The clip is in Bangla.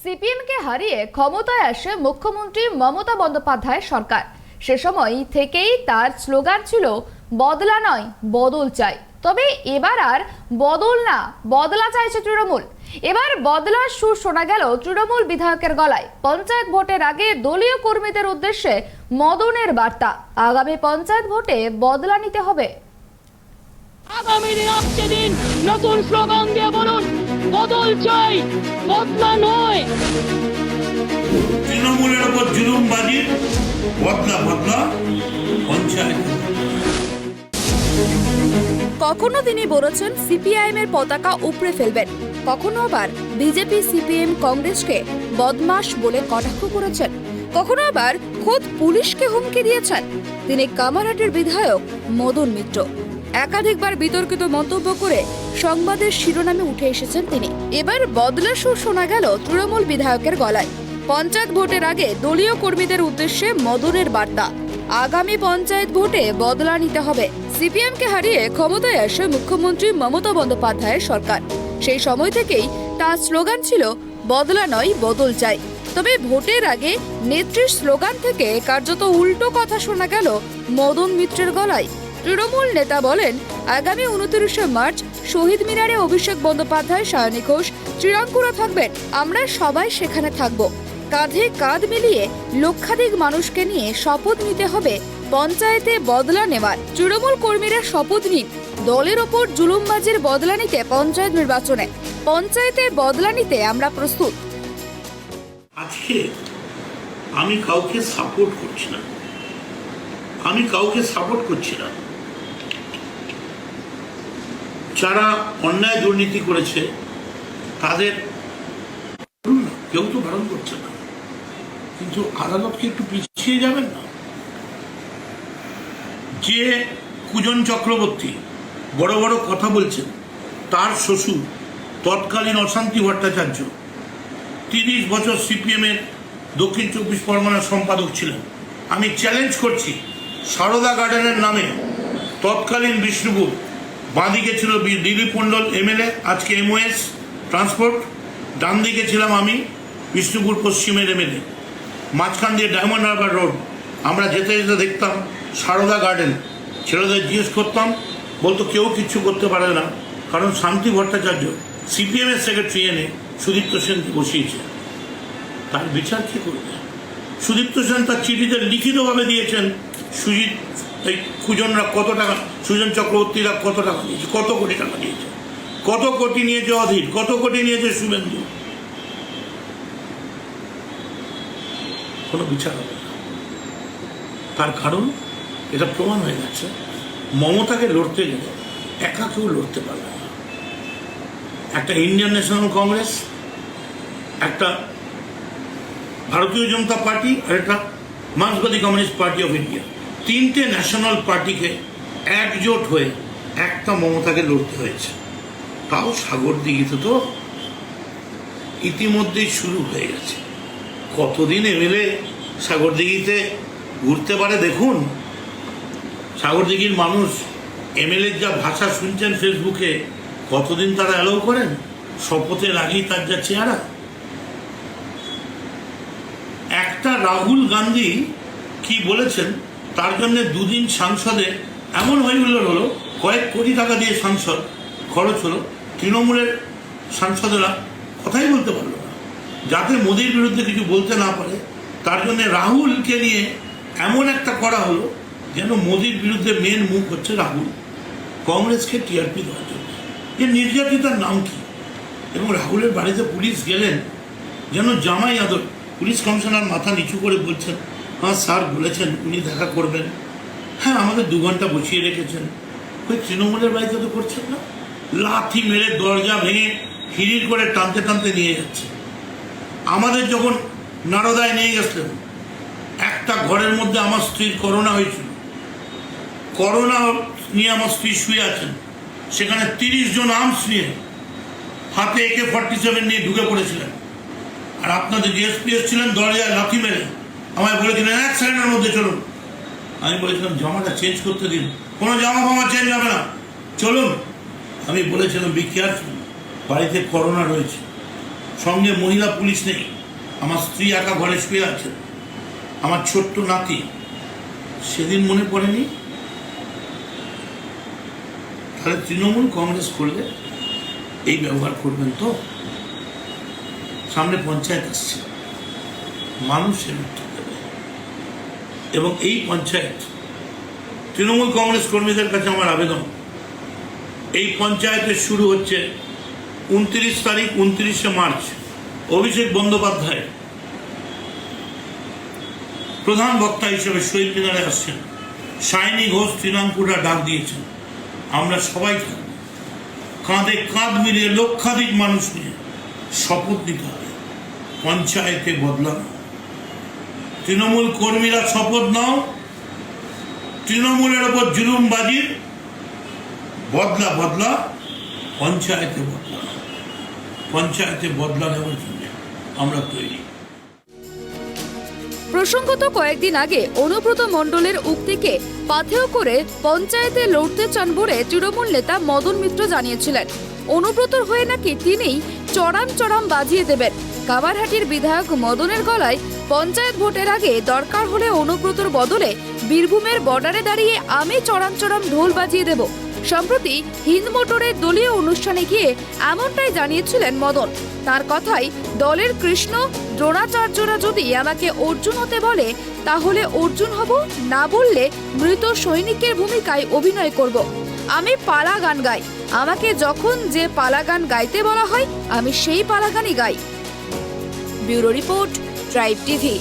সিপিএমকে হারিয়ে ক্ষমতায় আসে মুখ্যমন্ত্রী মমতা বন্দ্যোপাধ্যায়ের সরকার। সে সময় থেকেই তার স্লোগান ছিল বদলা নয় বদল চাই। তবে এবার আর বদল না, বদলা চাইছে তৃণমূল। এবার বদলার সুর শোনা গেল তৃণমূল বিধায়কের গলায়। পঞ্চায়েত ভোটের আগে দলীয় কর্মীদের উদ্দেশ্যে মদনের বার্তা, আগামী পঞ্চায়েত ভোটে বদলা নিতে হবে। আগামী দিন আসছে দিন, নতুন স্লোগান দিয়ে বলুন বদল চাই, বদলা নয়। তৃণমূলের উপর জুলুমবাজি, বদলা বদলা পঞ্চায়েত। কখনো তিনি বলেছেন সিপিআইএম এর পতাকা উপড়ে ফেলবেন, কখনো আবার বিজেপি সিপিএম কংগ্রেসকে বদমাশ বলে কটাক্ষ করেছেন, কখনো আবার খোদ পুলিশকে হুমকি দিয়েছেন। তিনি কামারহাটির বিধায়ক মদন মিত্র। একাধিকবার বিতর্কিত মন্তব্য করে সংবাদের শিরোনামে উঠে এসেছেন তিনি। এবার বদলা সুর শোনা গেল তৃণমূল বিধায়কের গলায়। পঞ্চায়েত ভোটের আগে দলীয় কর্মীদের উদ্দেশ্যে মদনের বার্তা, আগামী পঞ্চায়েত ভোটে বদলা নিতে হবে। সিপিএমকে হারিয়ে ক্ষমতায় আসে মুখ্যমন্ত্রী মমতা বন্দ্যোপাধ্যায়ের সরকার। সেই সময় থেকেই তার স্লোগান ছিল বদলা নয় বদল চাই। তবে ভোটের আগে নেত্রীর স্লোগান থেকে কার্যত উল্টো কথা শোনা গেল মদন মিত্রের গলায়। তৃণমূল নেতা বলেন, আগামী 29শে মার্চ শহীদ মিনারে অভিষেক বন্দ্যোপাধ্যায়, সায়নী ঘোষ, শ্রীরামপুরা থাকবেন। আমরা সবাই সেখানে থাকব। কাঁধে কাঁধ মিলিয়ে লক্ষাধিক মানুষকে নিয়ে শপথ নিতে হবে পঞ্চায়েতে বদলা নেওয়ার। তৃণমূল কর্মীরা শপথ নিন দলের ওপর জুলুমবাজির বদলা নিতে। পঞ্চায়েত নির্বাচনে পঞ্চায়েতে বদলা নিতে আমরা প্রস্তুত। আজকে আমি কাউকে সাপোর্ট করছি না, আমি কাউকে সাপোর্ট করছি না। যারা অন্যায় দুর্নীতি করেছে তাদের কেউ তো বারণ করছে না, কিন্তু আদালতকে একটু পিছিয়ে যাবেন না। যে কুজন চক্রবর্তী বড় বড় কথা বলছেন, তার শ্বশুর তৎকালীন অশান্তি ভট্টাচার্য 30 বছর সিপিএমের দক্ষিণ 24 পরগনার সম্পাদক ছিলেন। আমি চ্যালেঞ্জ করছি, সারদা গার্ডেনের নামে তৎকালীন বিষ্ণুপুর, বাঁদিকে ছিল দিলীপ মণ্ডল এমএলএ, আজকে এমওএস ট্রান্সপোর্ট, ডান দিকে ছিলাম আমি বিষ্ণুপুর পশ্চিমের এমএলএ। মাঝখান দিয়ে ডায়মন্ড হারবার রোড, আমরা যেতে যেতে দেখতাম সারদা গার্ডেন। ছেলেদের জিজ্ঞেস করতাম, বলতো কেউ কিচ্ছু করতে পারে না, কারণ শান্তি ভট্টাচার্য সিপিএমের সেক্রেটারি এনে সুদীপ্ত সেনকে বসিয়েছে। তার বিচার কি করবে? সুদীপ্ত সেন তার চিঠিতে লিখিতভাবে দিয়েছেন সুজিত এই কুজনরা কত টাকা, সুজন চক্রবর্তীরা কত টাকা নিয়েছে, কত কোটি টাকা নিয়েছে, কত কোটি নিয়েছে অধীর, কত কোটি নিয়েছে শুভেন্দু। কোনো বিচার হবে না। তার কারণ এটা প্রমাণ হয়ে গেছে, মমতাকে লড়তে গেলে একা কেউ লড়তে পারবে না। একটা ইন্ডিয়ান ন্যাশনাল কংগ্রেস, একটা ভারতীয় জনতা পার্টি, আর একটা মার্ক্সবাদী কমিউনিস্ট পার্টি অফ ইন্ডিয়া, তিনটে ন্যাশনাল পার্টিকে একজোট হয়ে একটা মমতাকে লড়তে হয়েছে। তাও সাগরদিঘিতে তো ইতিমধ্যেই শুরু হয়ে গেছে। কতদিন এমএলএ সাগরদিঘিতে ঘুরতে পারে দেখুন। সাগরদিঘির মানুষ এমএলএর যা ভাষা শুনছেন ফেসবুকে, কতদিন তারা অ্যালাউ করেন? শপথের আগেই তার যা চেহারা। একটা রাহুল গান্ধী কি বলেছেন, তার জন্য দুদিন সাংসদে এমন হইহুল্লোড় হলো, কয়েক কোটি টাকা দিয়ে সাংসদ খরচ হলো, তৃণমূলের সাংসদেরা কথাই বলতে পারলো না। যাতে মোদির বিরুদ্ধে কিছু বলতে না পারে, তার জন্য রাহুলকে নিয়ে এমন একটা করা হলো যেন মোদির বিরুদ্ধে মেন মুখ হচ্ছে রাহুল, কংগ্রেসকে টিআরপি দেওয়ার জন্য। যে নির্যাতিতার নাম কি? এবং রাহুলের বাড়িতে পুলিশ গেলেন যেন জামাই আদর। পুলিশ কমিশনার মাথা নিচু করে বলছেন, হ্যাঁ স্যার বলেছেন উনি দেখা করবেন। হ্যাঁ, আমাদের 2 ঘন্টা বসিয়ে রেখেছেন। ওই তৃণমূলের বাড়িতে তো করছেন না, লাথি মেরে দরজা ভেঙে হিড়ির করে টানতে টানতে নিয়ে যাচ্ছে। আমাদের যখন নারদায় নিয়ে গেছিলেন, একটা ঘরের মধ্যে আমার স্ত্রীর করোনা হয়েছিল, করোনা নিয়ে আমার স্ত্রী শুয়ে আছেন, সেখানে 30 জন আর্মস নিয়ে হাতে AK-47 নিয়ে ঢুকে পড়েছিলেন। আর আপনাদের ডিএসপি এসেছিলেন, দরজায় লাথি মেরে আমায় বলেছিলেন 1 সেকেন্ডের মধ্যে চলুন। আমি বলেছিলাম জামাটা চেঞ্জ করতে দিন। কোনো জামা ফামা চেঞ্জ হবে না, চলুন। আমি বলেছিলাম বি কেয়ারফুল, বাড়িতে করোনা রয়েছে। সঙ্গে মহিলা পুলিশ নেই, আমার স্ত্রী একা ঘরে শুয়ে আছে, আমার ছোট্ট নাতি, সেদিন মনে পড়েনি? তাহলে তৃণমূল কংগ্রেস করলে এই ব্যবহার করবেন তো? সামনে পঞ্চায়েত আসছে, মানুষের উত্তর দেবে, এবং এই পঞ্চায়েত তৃণমূল কংগ্রেস কর্মীদের কাছে আমার আবেদন, এই পঞ্চায়েতের শুরু হচ্ছে 29 তারিখ, 29শে মার্চ। অভিষেক বন্দ্যোপাধ্যায় প্রধান বক্তা হিসেবে শহীদ মিনারে আসছেন, সায়নী ঘোষ তৃণাঙ্কুরা ডাক দিয়েছেন। আমরা সবাই থাকব, কাঁধে কাঁধ মিলিয়ে লক্ষাধিক মানুষ নিয়ে শপথ নিতে হবে পঞ্চায়েতে বদলানো। তৃণমূল কর্মীরা শপথ নাও, তৃণমূলের ওপর জুলুমবাজির বদলা বদলা, পঞ্চায়েতে বদলা, পঞ্চায়েতে বদলা নেওয়ার জন্য আমরা তৈরি। প্রসঙ্গত কয়েকদিন আগে অনুব্রত মণ্ডলের উক্তিকে পাথেয় করে পঞ্চায়েতে লড়তে চান বলে তৃণমূল নেতা মদন মিত্র জানিয়েছিলেন। অনুব্রতর হয়ে নাকি তিনিই চড়াম চড়াম বাজিয়ে দেবেন। কামারহাটির বিধায়ক মদনের গলায় পঞ্চায়েত ভোটের আগে দরকার হলে অনুব্রতর বদলে বীরভূমের বর্ডারে দাঁড়িয়ে আমি চড়াম চড়াম ঢোল বাজিয়ে দেব। সম্প্রতি হিন্দ মোটরের দলীয় অনুষ্ঠানে গিয়ে এমনটাই জানিয়েছিলেন মদন। তার কথাই, দলের কৃষ্ণ দ্রোণাচার্যরা যদি আমাকে অর্জুন হতে বলে তাহলে অর্জুন হব, না বললে মৃত সৈনিকের ভূমিকায় অভিনয় করব। আমি পালা গান গাই, আমাকে যখন যে পালা গান গাইতে বলা হয় আমি সেই পালা গানই গাই। Bureau report, tribe TV.